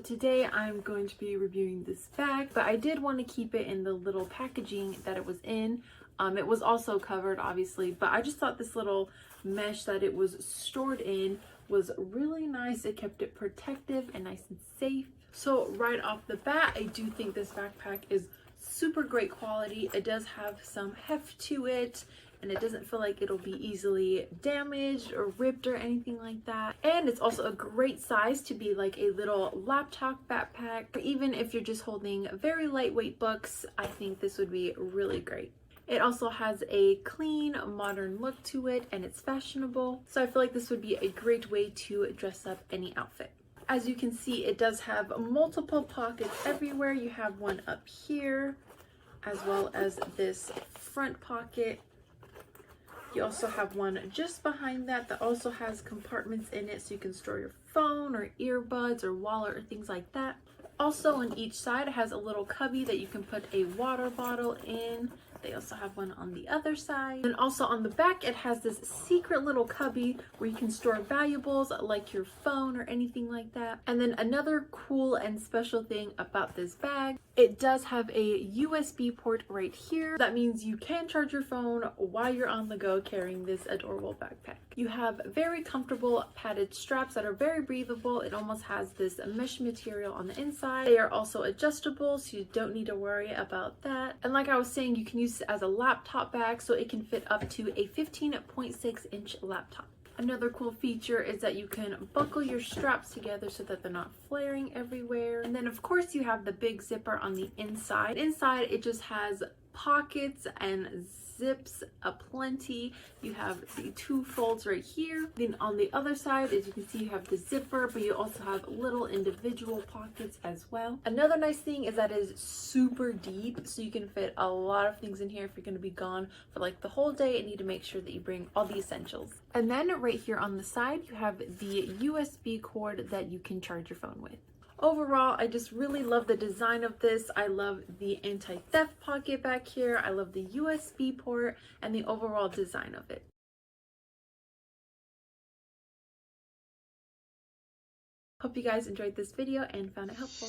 today I'm going to be reviewing this bag, but I did want to keep it in the little packaging that it was in. It was also covered, obviously, but I just thought this little mesh that it was stored in was really nice. It kept it protective and nice and safe. So right off the bat, I do think this backpack is super great quality. It does have some heft to it, and it doesn't feel like it'll be easily damaged or ripped or anything like that. And it's also a great size to be like a little laptop backpack, or even if you're just holding very lightweight books, I think this would be really great. It also has a clean, modern look to it, and it's fashionable. So I feel like this would be a great way to dress up any outfit. As you can see, it does have multiple pockets everywhere. You have one up here, as well as this front pocket. You also have one just behind that also has compartments in it, so you can store your phone or earbuds or wallet or things like that. Also on each side, it has a little cubby that you can put a water bottle in. They also have one on the other side. And also on the back, it has this secret little cubby where you can store valuables like your phone or anything like that. And then another cool and special thing about this bag, it does have a USB port right here. That means you can charge your phone while you're on the go carrying this adorable backpack. You have very comfortable padded straps that are very breathable. It almost has this mesh material on the inside. They are also adjustable, so you don't need to worry about that. And like I was saying, you can use it as a laptop bag, so it can fit up to a 15.6-inch laptop. Another cool feature is that you can buckle your straps together so that they're not flaring everywhere. And then of course you have the big zipper on the inside. Inside it just has pockets and zips aplenty. You have the two folds right here. Then on the other side, as you can see, you have the zipper, but you also have little individual pockets as well. Another nice thing is that it is super deep, so you can fit a lot of things in here if you're going to be gone for like the whole day and need to make sure that you bring all the essentials. And then right here on the side, you have the USB cord that you can charge your phone with. Overall, I just really love the design of this. I love the anti-theft pocket back here. I love the USB port and the overall design of it. Hope you guys enjoyed this video and found it helpful.